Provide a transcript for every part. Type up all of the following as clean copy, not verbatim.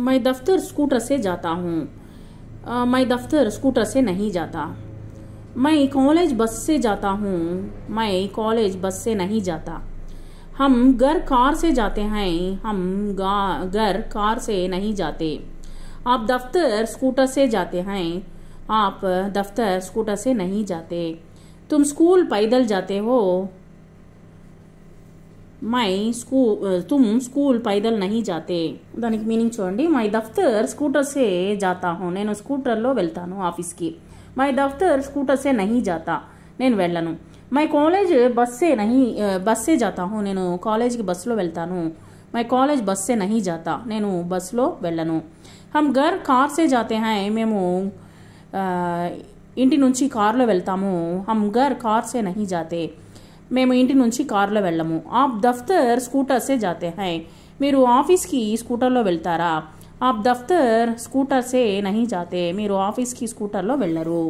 मैं दफ्तर स्कूटर से जाता हूँ। मैं दफ्तर स्कूटर से नहीं जाता। मैं कॉलेज बस से जाता हूँ। मैं कॉलेज बस से नहीं जाता। हम घर कार से जाते हैं। हम घर कार से नहीं जाते। आप दफ्तर स्कूटर से जाते हैं। आप दफ्तर स्कूटर से नहीं जाते। तुम स्कूल पैदल जाते हो। तुम स्कूल पैदल नहीं जाते। దానికి మీనింగ్ చూడండి. మై దఫ్తర్ స్కూటర్ సే జాతా హూ, నేను స్కూటర్లో వెళ్తాను ఆఫీస్కి. మై దఫ్తర్ స్కూటర్ సే నహీ జాతా, నేను వెళ్ళను. మై కాలేజ్ బస్ సే జాతా హూ, నేను కాలేజ్కి బస్సులో వెళ్తాను. మై కాలేజ్ బస్ సే నహీ జాతా, నేను బస్సులో వెళ్ళను. హమ్ ఘర్ కార్ సే జాతే హై, మేము ఇంటి నుంచి కారులో వెళ్తాము. హమ్ ఘర్ కార్ సే నహీ జాతే, మేము ఇంటి నుంచి కారులో వెళ్ళము. ఆప్ దఫ్తర్ స్కూటర్ సే జాతే హై, మీరు ఆఫీస్కి స్కూటర్లో వెళ్తారా? ఆప్ దఫ్తర్ స్కూటర్ సే నహీ జాతే, మీరు ఆఫీస్కి స్కూటర్లో వెళ్ళరు.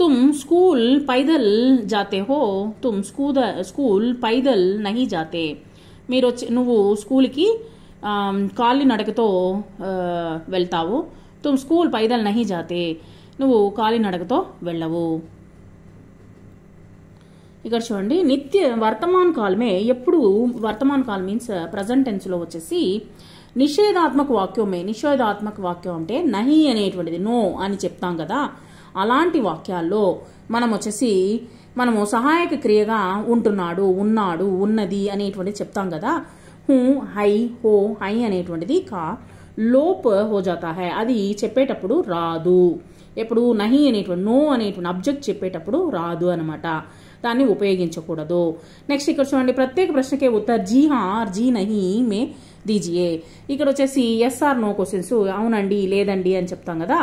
తుమ్ స్కూల్ పైదల్ జాతే హో. తుమ్ స్కూల్ పైదల్ నహీ జాతే, నువ్వు స్కూల్కి కాలినడకతో వెళ్తావు. తుమ్ స్కూల్ పైదల్ నహీ జాతే, నువ్వు కాలినడకతో వెళ్ళవు. ఇక్కడ చూడండి, నిత్య వర్తమాన్ కాలమే ఎప్పుడు వర్తమాన్ కాల్ మీన్స్ ప్రజెంట్ టెన్స్లో వచ్చేసి నిషేధాత్మక వాక్యం అంటే నహి అనేటువంటిది నో అని చెప్తాం కదా, అలాంటి వాక్యాల్లో మనము సహాయక క్రియగా ఉంటున్నాడు, ఉన్నాడు, ఉన్నది అనేటువంటిది చెప్తాం కదా. హూ, హై, హో, హై అనేటువంటిది లోప్ హో జాతా హై, అది చెప్పేటప్పుడు రాదు. ఎప్పుడు నహి అనేటువంటి నో అనేటువంటి అబ్జెక్ట్ చెప్పేటప్పుడు రాదు అనమాట, దాన్ని ఉపయోగించకూడదు. నెక్స్ట్ ఇక్కడ చూడండి, ప్రత్యేక ప్రశ్నకే ఉత్తర్ జీ హా ఆర్ జీ నహీ మే దీజియే. ఇక్కడ వచ్చేసి ఎస్ ఆర్ నో క్వశ్చన్స్, అవునండి లేదండి అని చెప్తాం కదా,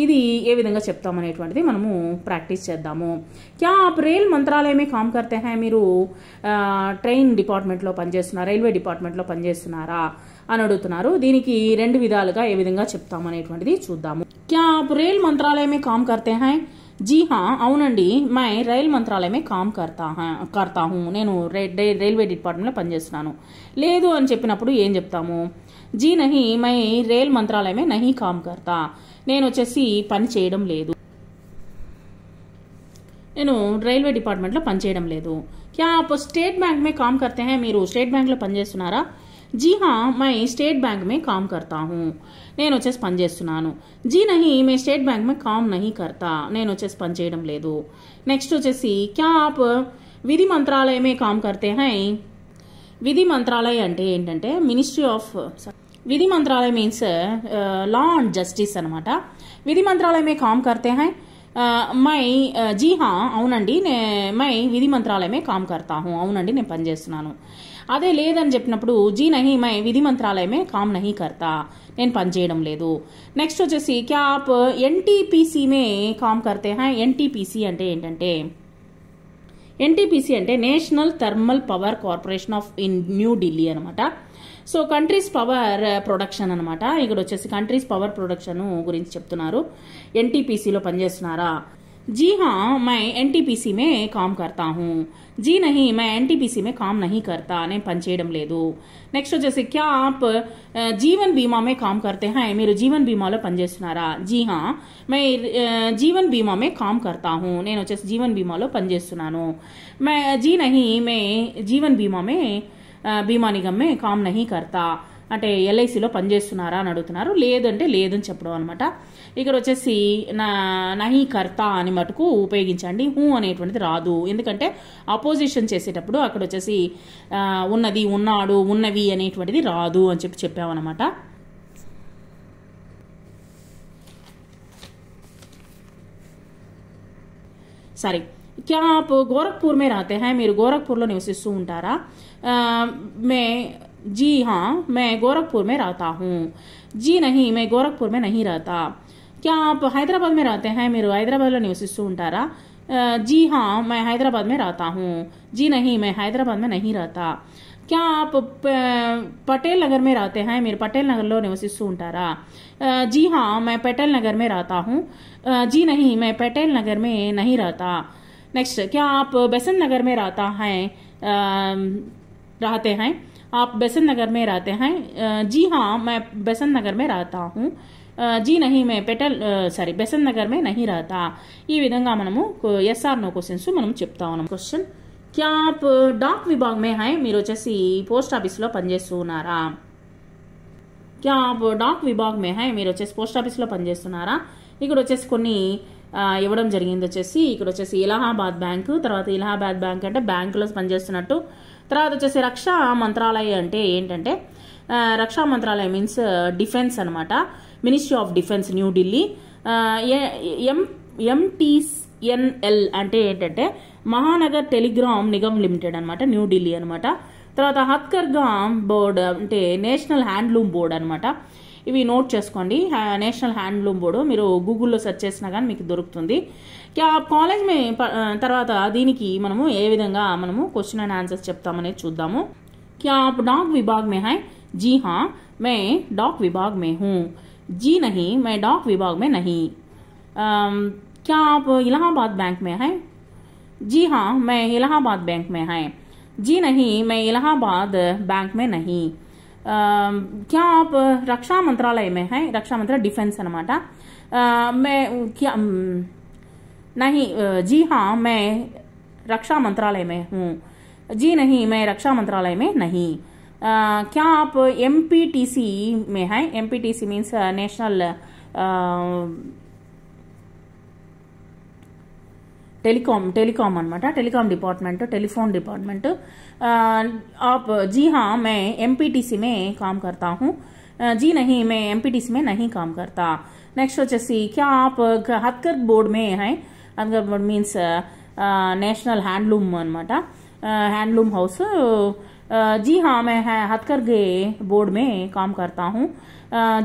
ఇది ఏ విధంగా చెప్తాం అనేటువంటిది మనము ప్రాక్టీస్ చేద్దాము. క్యా ఆప్ రైల్ మంత్రాలయమే కామ్ కర్తే హై, మీరు ట్రైన్ డిపార్ట్మెంట్లో పనిచేస్తున్నారా, రైల్వే డిపార్ట్మెంట్లో పనిచేస్తున్నారా అని అడుగుతున్నారు. దీనికి రెండు విధాలుగా ఏ విధంగా చెప్తాం అనేటువంటిది చూద్దాము. క్యా ఆప్ రైల్ మంత్రాలయమే కామ్ కర్తే హై, జీ హా అవునండి, మై రైల్ మంత్రాలయమే కామ్ కర్తా హూ, నేను రైల్వే డిపార్ట్మెంట్లో పనిచేస్తున్నాను. లేదు అని చెప్పినప్పుడు ఏం చెప్తాము? G Nahi my rail మంత్రాలయమే Nahi com కర్తా, నేను వచ్చేసి పని చేయడం లేదు, నేను రైల్వే డిపార్ట్మెంట్లో పనిచేయడం లేదు. క్యా ఆప్ స్టేట్ బ్యాంక్ మే కామ్ కర్తే హై, మీరు స్టేట్ బ్యాంక్లో పనిచేస్తున్నారా? జీ హా మై స్టేట్ బ్యాంక్ మే కామ్ కర్తా హూ, నేను వచ్చేసి పనిచేస్తున్నాను. జీ నహీ మే స్టేట్ బ్యాంక్ మే కామ్ నహీ కర్తా, నేను వచ్చేసి పనిచేయడం లేదు. నెక్స్ట్ వచ్చేసి క్యా ఆప్ విధి మంత్రాలయమే కామ్ కర్తే హై. విధి మంత్రాలయ అంటే ఏంటంటే మినిస్ట్రీ ఆఫ్, విధి Mantralaya means law and justice అనమాట. విధి మంత్రాలయమే కామ్ కర్తే హై, మై జీ హా అవునండి, మై విధి మంత్రాలయమే కామ్ కర్తా హూ, అవునండి నేను పనిచేస్తున్నాను. అదే లేదని చెప్పినప్పుడు జీ నహీ మై విధి మంత్రాలయమే కామ్ నహీ కర్తా, నేను పనిచేయడం లేదు. నెక్స్ట్ వచ్చేసి క్యా ఆప్ ఎన్టీపీసీ మే కామ్ కర్తే హై. ఎన్టీపీసీ అంటే ఏంటంటే, ఎన్టీపీసీ అంటే national thermal power corporation of new Delhi అనమాట. సో కంట్రీస్ పవర్ ప్రొడక్షన్ అనమాట. ఇక్కడ వచ్చేసి కంట్రీస్ పవర్ ప్రొడక్షన్ గురించి చెప్తున్నారు. ఎన్టీపీసీలో పనిచేస్తున్నారా? जी हाँ मैं एनटीपीसी में काम करता हूँ. जी नहीं मैं एनटीपीसी में काम नहीं करता, నేను పనిచేయడం లేదు. నెక్స్ట్ వచ్చేసి క్యా ఆప్ జీవన్ బీమా మే కామ్ కర్తే హై, మీరు జీవన్ బీమాలో పనిచేస్తున్నారా? జీ హా మై జీవన్ బీమా మే కామ్ కర్తా హూ, నేను వచ్చేసి జీవన్ బీమాలో పనిచేస్తున్నాను. మై జీ నహీ మే జీవన్ బీమా మే బీమా నిగమ్ మే కామ్ నహీ కర్తా, అంటే ఎల్ఐసిలో పనిచేస్తున్నారా అని అడుగుతున్నారు. లేదంటే లేదని చెప్పడం అనమాట. ఇక్కడ వచ్చేసి నహీ కర్తా అని మటుకు ఉపయోగించండి, హూ అనేటువంటిది రాదు. ఎందుకంటే అపోజిషన్ చేసేటప్పుడు అక్కడ వచ్చేసి ఉన్నది, ఉన్నాడు, ఉన్నవి అనేటువంటిది రాదు అని చెప్పామన్నమాట. సరే, క్యా ఆప్ గోరఖ్పూర్ మే రాతే హై, మీరు గోరఖ్పూర్లో నివసిస్తూ ఉంటారా? మే जी हाँ मैं गोरखपुर में रहता हूँ. जी नहीं मैं गोरखपुर में नहीं रहता. क्या आप हैदराबाद में रहते हैं, మీరు హైదరాబాద్లో నివసిస్తూ ఉంటారా? जी हाँ मैं हैदराबाद में रहता हूँ. जी नहीं मैं हैदराबाद में नहीं रहता. क्या आप पटेल नगर में रहते हैं, మీరు పటేల్ నగర్లో నివసిస్తూ ఉంటారా? जी हाँ मैं पटेल नगर में रहता हूँ. जी नहीं मैं पटेल नगर में नहीं रहता. नेक्स्ट, क्या आप बेसन नगर में रहते हैं? आप बेसन नगर में रहते हैं? जी हाँ, मैं बेसन नगर में रहता हूँ. जी नहीं, मैं బెసన్ నగర్ మే నహీ రహతా. ఈ విధంగా మనము ఎస్ ఆర్ నో క్వశ్చన్స్ మనం చెప్తా ఉన్నాం. క్వశ్చన్, క్యా ఆప్ డాక్ విభాగ్ మే హై? మీరు వచ్చేసి పోస్ట్ ఆఫీస్లో పనిచేస్తున్నారా? క్యా ఆప్ డాక్ విభాగ్ మే హై? మీరు వచ్చేసి పోస్ట్ ఆఫీస్లో పనిచేస్తున్నారా? ఇక్కడ వచ్చేసి కొన్ని ఇవ్వడం జరిగింది. వచ్చేసి ఇక్కడ వచ్చేసి ఇలహాబాద్ బ్యాంకు, తర్వాత ఇలహాబాద్ బ్యాంక్ అంటే బ్యాంకులో పనిచేస్తున్నట్టు. తర్వాత వచ్చేసి రక్షా మంత్రాలయ అంటే ఏంటంటే రక్షా మంత్రాలయ మీన్స్ డిఫెన్స్ అనమాట. Ministry of defence, New Delhi. MTNL అంటే ఏంటంటే మహానగర్ టెలిగ్రామ్ నిగమ్ లిమిటెడ్ అనమాట, న్యూఢిల్లీ అనమాట. తర్వాత హత్కర్గామ్ బోర్డ్ అంటే నేషనల్ హ్యాండ్లూమ్ బోర్డ్ అనమాట. ఇవి నోట్ చేసుకోండి. నేషనల్ హ్యాండ్లూమ్ బోర్డు మీరు గూగుల్లో సెర్చ్ చేసినా కానీ మీకు దొరుకుతుంది. కాలేజ్ మే తర్వాత దీనికి మనము ఏ విధంగా మనము క్వశ్చన్ అండ్ ఆన్సర్స్ చెప్తామనేది చూద్దాము. क्या आप डाक विभाग में हैं? जी हाँ, मैं डाक विभाग में हूँ. जी नहीं, मैं डाक विभाग में नहीं. क्या आप इलाहाबाद बैंक में हैं? जी हाँ, मैं इलाहाबाद बैंक में हैं. जी नहीं, मैं इलाहाबाद बैंक में नहीं. क्या आप रक्षा मंत्रालय में हैं? रक्षा मंत्रालय डिफेंस अनमाटा. मैं क्या नहीं. जी हाँ, मैं रक्षा मंत्रालय में हूँ. जी नहीं, मैं रक्षा मंत्रालय में नहीं. क्या आप एमपीटीसी में हैं? एमपीटीसी मीन्स नेशनल टेलीकॉम अनमाटा, टेलीकॉम डिपार्टमेंट, टेलीफोन डिपार्टमेंट. आप जी हाँ, मैं एमपीटीसी में काम करता हूँ. जी नहीं, मैं एमपीटीसी में नहीं काम करता. नेक्स्ट వచ్చేసి क्या आप हथकर बोर्ड में हैं? हथकर बोर्ड मीन्स नेशनल हैंडलूम अनमाटा, हैंडलूम हाउस. जी हाँ, मैं हथकरघे बोर्ड में काम करता हूँ.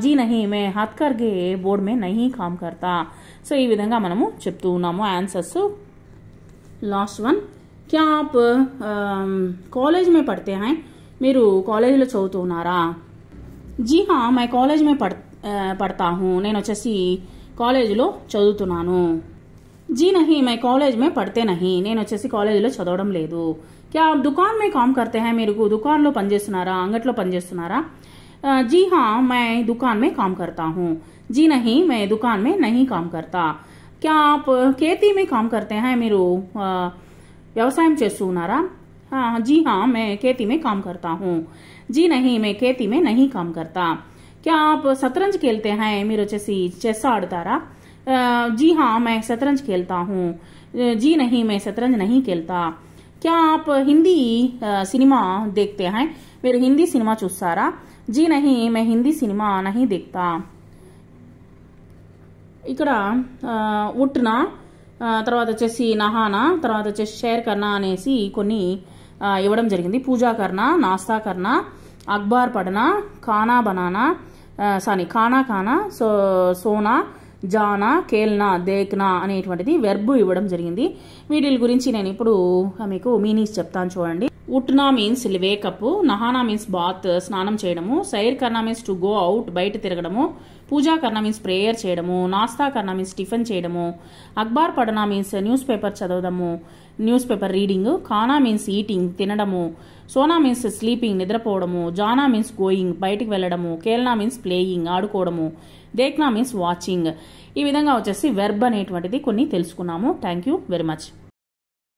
जी नहीं, मैं हथकरघे बोर्ड में नहीं काम करता. సో ఈ విధంగా మనము చెప్తూ ఉన్నాము ఆన్సర్స్. లాస్ట్ వన్, क्या आप कॉलेज में पढ़ते हैं? మీరు కాలేజీలో చదువుతున్నారా? जी हाँ, मैं कॉलेज में पढ़ता हूँ. నేను వచ్చేసి కాలేజీలో చదువుతున్నాను. जी नहीं, मैं कॉलेज में पढ़ते नहीं. నేను వచ్చేసి కాలేజీలో చదవడం లేదు. क्या आप दुकान में काम करते हैं? మీరు దుకాణంలో పనిచేస్తున్నారా? అంగట్లో పనిచేస్తున్నారా? जी हाँ, मैं दुकान में काम करता हूँ. जी नहीं, मैं दुकान में नहीं काम करता. क्या आप खेती में काम करते हैं? మీరు వ్యవసాయం చేస్తున్నారా? जी हाँ, मैं खेती में काम करता हूँ. जी नहीं, मैं खेती में नहीं काम करता. क्या आप शतरंज खेलते हैं? మీరు వచ్చేసి చెస్ ఆడతారా? जी हाँ, मैं शतरंज खेलता हूँ. जी नहीं, मैं शतरंज नहीं खेलता. क्या आप हिंदी सिनेमा देखते हैं? మీరు హిందీ సినిమా చూస్తారా? जी नहीं, मैं हिंदी सिनेमा नहीं देखता. ఇక్కడ ఉట్నా, తర్వాత వచ్చేసి నహానా, తర్వాత వచ్చేసి షేర్ కర్నా అనేసి కొన్ని ఇవ్వడం జరిగింది. పూజా కర్నా, నాస్తా కర్నా, అక్బార్ పడనా, ఖానా బనానా, ఖానా, సోనా, జానా, కేల్నా, దేక్నా అనేటువంటిది వెర్బ్ ఇవ్వడం జరిగింది. వీటి గురించి నేను ఇప్పుడు మీకు మీనింగ్స్ చెప్తాను చూడండి. ఉట్నా మీన్స్ వేకప్, నహానా మీన్స్ బాత్ స్నానం చేయడము, సైర్ కర్నా మీన్స్ టు గో అవుట్ బయట తిరగడము, పూజా కర్నా మీన్స్ ప్రేయర్ చేయడము, నాస్తా కర్నా మీన్స్ టిఫిన్ చేయడము, అక్బార్ పడనా మీన్స్ న్యూస్ పేపర్ చదవడము, న్యూస్ పేపర్ రీడింగ్, ఖానా మీన్స్ ఈటింగ్ తినడము, సోనా మీన్స్ స్లీపింగ్ నిద్రపోవడము, జానా మీన్స్ గోయింగ్ బయటికి వెళ్ళడము, కేల్నా మీన్స్ ప్లేయింగ్ ఆడుకోవడము, దేఖ్నా మీన్స్ వాచింగ్. ఈ విధంగా వచ్చేసి వెర్బ్ అనేటువంటిది కొన్ని తెలుసుకున్నాము. Thank you very much.